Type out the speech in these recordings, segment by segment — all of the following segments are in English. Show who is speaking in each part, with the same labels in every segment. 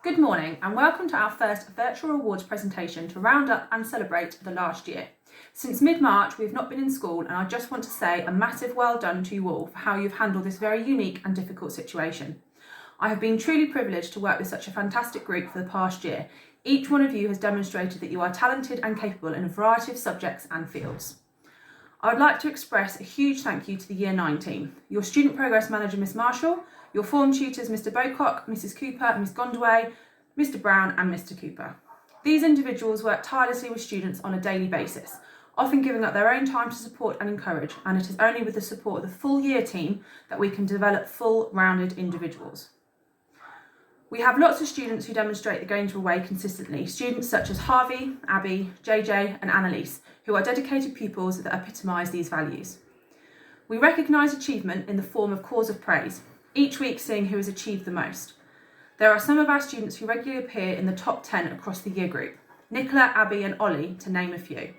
Speaker 1: Good morning and welcome to our first virtual awards presentation to round up and celebrate the last year. Since mid-March we've not been in school and I just want to say a massive well done to you all for how you've handled this very unique and difficult situation. I have been truly privileged to work with such a fantastic group for the past year. Each one of you has demonstrated that you are talented and capable in a variety of subjects and fields. I would like to express a huge thank you to the Year 9 team, your Student Progress Manager Miss Marshall, your form tutors Mr Bocock, Mrs Cooper, Miss Gondaway, Mr Brown and Mr Cooper. These individuals work tirelessly with students on a daily basis, often giving up their own time to support and encourage, and it is only with the support of the full year team that we can develop full rounded individuals. We have lots of students who demonstrate the Gainsborough way consistently, students such as Harvey, Abby, JJ and Annalise, who are dedicated pupils that epitomise these values. We recognise achievement in the form of cause of praise, each week seeing who has achieved the most. There are some of our students who regularly appear in the top 10 across the year group, Nicola, Abby and Ollie to name a few.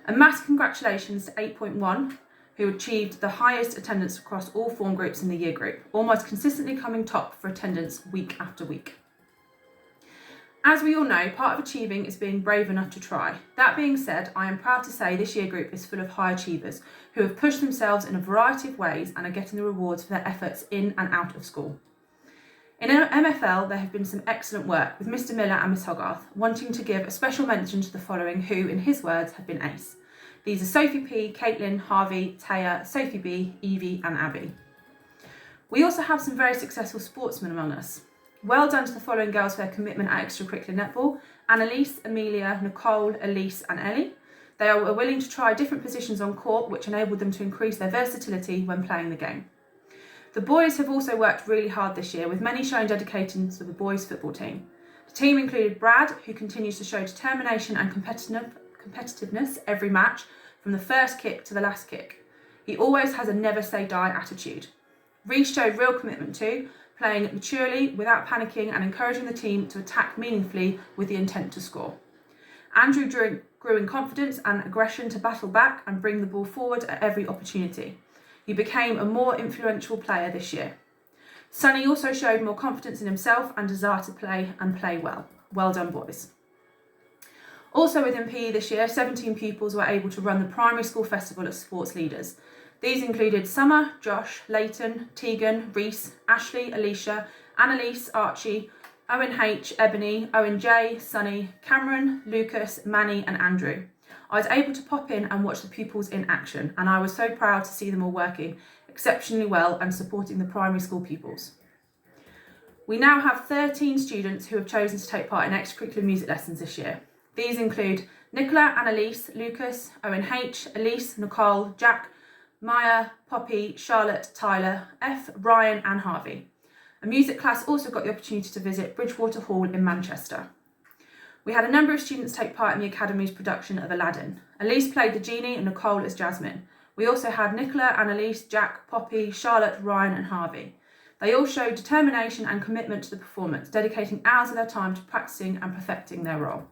Speaker 1: A mass congratulations to 8.1 who achieved the highest attendance across all form groups in the year group, almost consistently coming top for attendance week after week. As we all know, part of achieving is being brave enough to try. That being said, I am proud to say this year group is full of high achievers who have pushed themselves in a variety of ways and are getting the rewards for their efforts in and out of school. In MFL, there have been some excellent work, with Mr Miller and Miss Hogarth wanting to give a special mention to the following who, in his words, have been ace. These are Sophie P, Caitlin, Harvey, Taya, Sophie B, Evie and Abby. We also have some very successful sportsmen among us. Well done to the following girls for their commitment at extracurricular netball: Annalise, Amelia, Nicole, Elise and Ellie. They are willing to try different positions on court, which enabled them to increase their versatility when playing the game. The boys have also worked really hard this year, with many showing dedication to the boys football team. The team included Brad, who continues to show determination and competitiveness every match, from the first kick to the last kick. He always has a never say die attitude. Reece showed real commitment too, playing maturely without panicking and encouraging the team to attack meaningfully with the intent to score. Andrew grew in confidence and aggression to battle back and bring the ball forward at every opportunity. He became a more influential player this year. Sonny also showed more confidence in himself and desire to play and play well. Well done, boys. Also within PE this year, 17 pupils were able to run the primary school festival as sports leaders. These included Summer, Josh, Leighton, Tegan, Reese, Ashley, Alicia, Annalise, Archie, Owen H, Ebony, Owen J, Sonny, Cameron, Lucas, Manny and Andrew. I was able to pop in and watch the pupils in action, and I was so proud to see them all working exceptionally well and supporting the primary school pupils. We now have 13 students who have chosen to take part in extracurricular music lessons this year. These include Nicola, Annalise, Lucas, Owen H, Elise, Nicole, Jack, Maya, Poppy, Charlotte, Tyler, F, Ryan and Harvey. A music class also got the opportunity to visit Bridgewater Hall in Manchester. We had a number of students take part in the Academy's production of Aladdin. Elise played the genie and Nicole as Jasmine. We also had Nicola, Annalise, Jack, Poppy, Charlotte, Ryan and Harvey. They all showed determination and commitment to the performance, dedicating hours of their time to practicing and perfecting their role.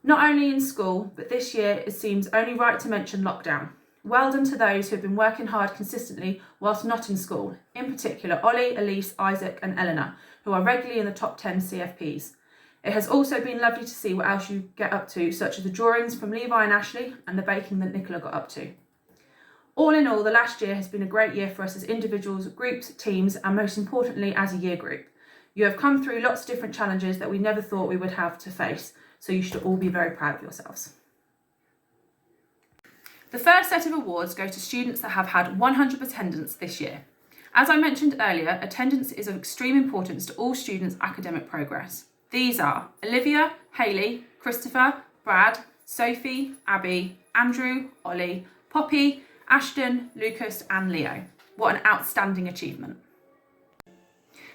Speaker 1: Not only in school, but this year it seems only right to mention lockdown. Well done to those who have been working hard consistently whilst not in school, in particular Ollie, Elise, Isaac and Eleanor, who are regularly in the top 10 CFPs. It has also been lovely to see what else you get up to, such as the drawings from Levi and Ashley and the baking that Nicola got up to. All in all, the last year has been a great year for us as individuals, groups, teams and most importantly as a year group. You have come through lots of different challenges that we never thought we would have to face, so you should all be very proud of yourselves. The first set of awards go to students that have had 100% attendance this year. As I mentioned earlier, attendance is of extreme importance to all students' academic progress. These are Olivia, Hayley, Christopher, Brad, Sophie, Abby, Andrew, Ollie, Poppy, Ashton, Lucas and Leo. What an outstanding achievement.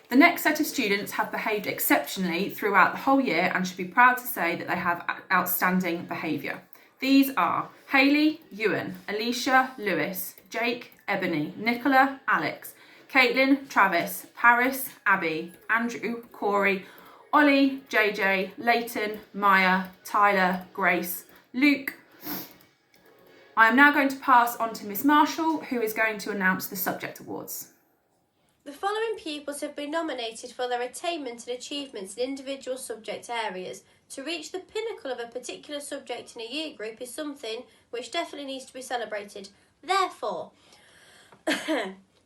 Speaker 1: The next set of students have behaved exceptionally throughout the whole year and should be proud to say that they have outstanding behaviour. These are Hayley, Ewan, Alicia, Lewis, Jake, Ebony, Nicola, Alex, Caitlin, Travis, Paris, Abby, Andrew, Corey, Ollie, JJ, Leighton, Maya, Tyler, Grace, Luke. I am now going to pass on to Miss Marshall, who is going to announce the subject awards.
Speaker 2: The following pupils have been nominated for their attainment and achievements in individual subject areas. To reach the pinnacle of a particular subject in a year group is something which definitely needs to be celebrated. Therefore,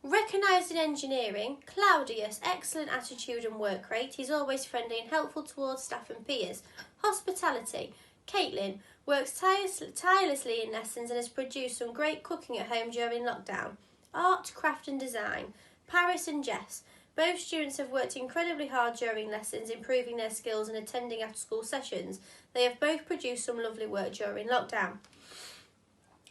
Speaker 2: recognised in engineering, Claudius, excellent attitude and work rate. He's always friendly and helpful towards staff and peers. Hospitality, Caitlin works tirelessly in lessons and has produced some great cooking at home during lockdown. Art, craft and design, Paris and Jess. Both students have worked incredibly hard during lessons, improving their skills and attending after-school sessions. They have both produced some lovely work during lockdown.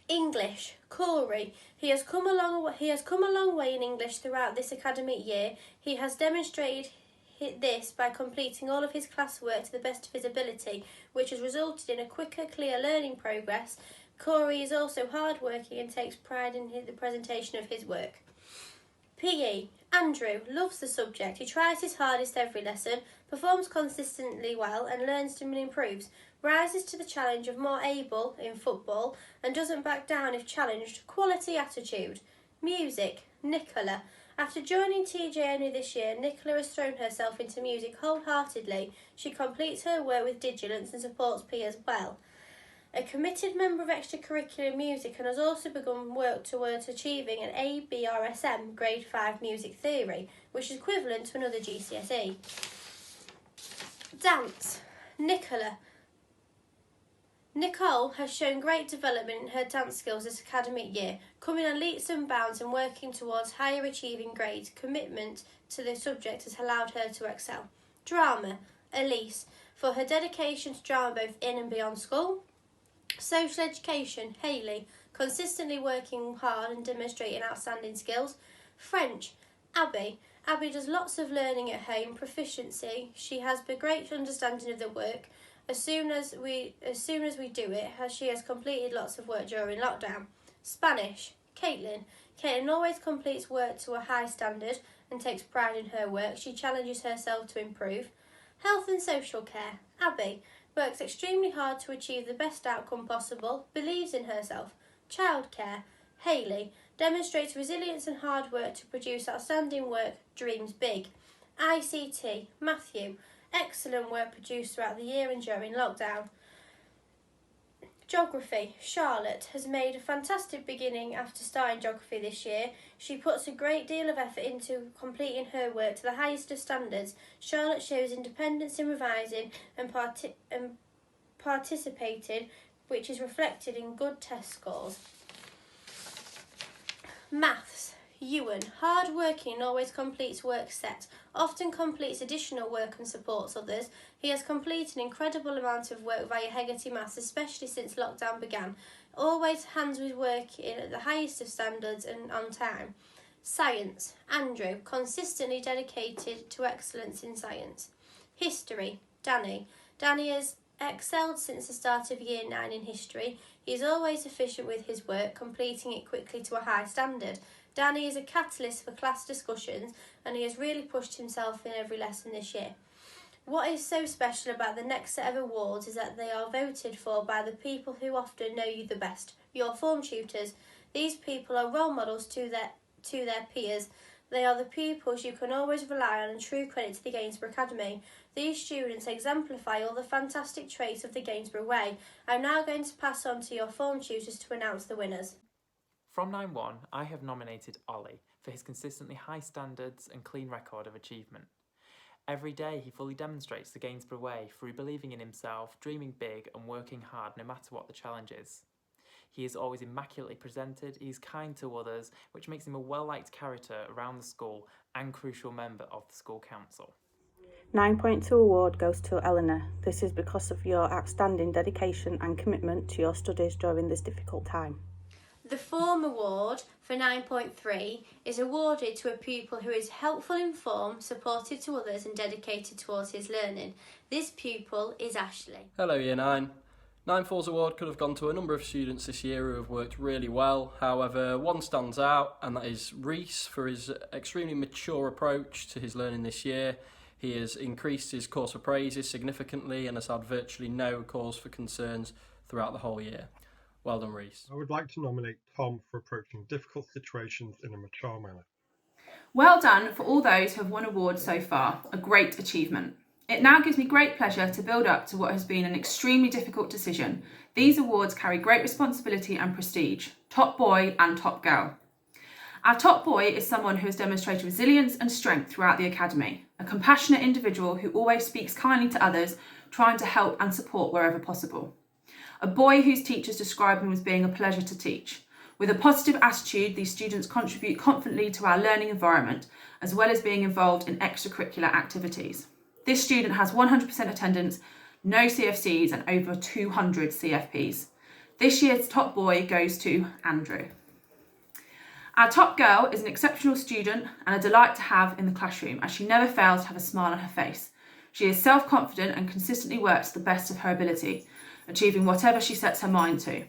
Speaker 2: English, Corey. He has come a long way in English throughout this academic year. He has demonstrated this by completing all of his classwork to the best of his ability, which has resulted in a quicker, clear learning progress. Corey is also hard-working and takes pride in the presentation of his work. PE, Andrew loves the subject. He tries his hardest every lesson, performs consistently well and learns and improves, rises to the challenge of more able in football and doesn't back down if challenged. Quality attitude. Music, Nicola. After joining TJ only this year, Nicola has thrown herself into music wholeheartedly. She completes her work with diligence and supports peers well. A committed member of Extracurricular Music and has also begun work towards achieving an ABRSM Grade 5 Music Theory, which is equivalent to another GCSE. Dance. Nicola. Nicole has shown great development in her dance skills this academic year, coming on leaps and bounds and working towards higher achieving grades. Commitment to the subject has allowed her to excel. Drama. Elise, for her dedication to drama both in and beyond school. Social education, Hayley, consistently working hard and demonstrating outstanding skills. French, Abby. Abby does lots of learning at home, proficiency. She has a great understanding of the work. As soon as we do it, she has completed lots of work during lockdown. Spanish, Caitlin. Caitlin always completes work to a high standard and takes pride in her work. She challenges herself to improve. Health and social care, Abby. Works extremely hard to achieve the best outcome possible, believes in herself. Childcare, Hayley, demonstrates resilience and hard work to produce outstanding work, dreams big. ICT, Matthew, excellent work produced throughout the year and during lockdown. Geography, Charlotte, has made a fantastic beginning after starting geography this year. She puts a great deal of effort into completing her work to the highest of standards. Charlotte shows independence in revising and participated, which is reflected in good test scores. Maths, Ewan, hard-working and always completes work set, often completes additional work and supports others. He has completed an incredible amount of work via Hegarty Maths, especially since lockdown began. Always hands his work in at the highest of standards and on time. Science, Andrew, consistently dedicated to excellence in science. History, Danny. Danny has excelled since the start of Year 9 in history. He is always efficient with his work, completing it quickly to a high standard. Danny is a catalyst for class discussions and he has really pushed himself in every lesson this year. What is so special about the next set of awards is that they are voted for by the people who often know you the best, your form tutors. These people are role models to their peers. They are the pupils you can always rely on and true credit to the Gainsborough Academy. These students exemplify all the fantastic traits of the Gainsborough way. I'm now going to pass on to your form tutors to announce the winners.
Speaker 3: From 9-1, I have nominated Ollie for his consistently high standards and clean record of achievement. Every day he fully demonstrates the Gainsborough way through believing in himself, dreaming big and working hard no matter what the challenge is. He is always immaculately presented, he is kind to others, which makes him a well-liked character around the school and crucial member of the school council.
Speaker 4: 9.2 award goes to Eleanor. This is because of your outstanding dedication and commitment to your studies during this difficult time.
Speaker 2: The Form Award for 9.3 is awarded to a pupil who is helpful in form, supportive to others and dedicated towards his learning. This pupil is Ashley.
Speaker 5: Hello Year 9. 9.4's award could have gone to a number of students this year who have worked really well. However, one stands out and that is Reese for his extremely mature approach to his learning this year. He has increased his course of praises significantly and has had virtually no cause for concerns throughout the whole year. Well done, Reese.
Speaker 6: I would like to nominate Tom for approaching difficult situations in a mature manner.
Speaker 1: Well done for all those who have won awards so far, a great achievement. It now gives me great pleasure to build up to what has been an extremely difficult decision. These awards carry great responsibility and prestige, top boy and top girl. Our top boy is someone who has demonstrated resilience and strength throughout the academy, a compassionate individual who always speaks kindly to others, trying to help and support wherever possible. A boy whose teachers describe him as being a pleasure to teach. With a positive attitude, these students contribute confidently to our learning environment, as well as being involved in extracurricular activities. This student has 100% attendance, no CFCs and over 200 CFPs. This year's top boy goes to Andrew. Our top girl is an exceptional student and a delight to have in the classroom, as she never fails to have a smile on her face. She is self-confident and consistently works to the best of her ability, achieving whatever she sets her mind to.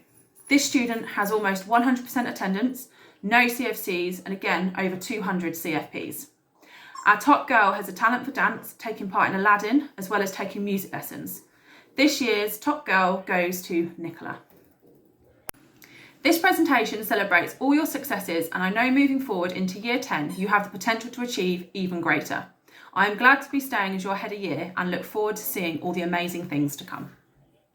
Speaker 1: This student has almost 100% attendance, no CFCs, and again, over 200 CFPs. Our top girl has a talent for dance, taking part in Aladdin, as well as taking music lessons. This year's top girl goes to Nicola. This presentation celebrates all your successes, and I know moving forward into Year 10, you have the potential to achieve even greater. I am glad to be staying as your head of year and look forward to seeing all the amazing things to come.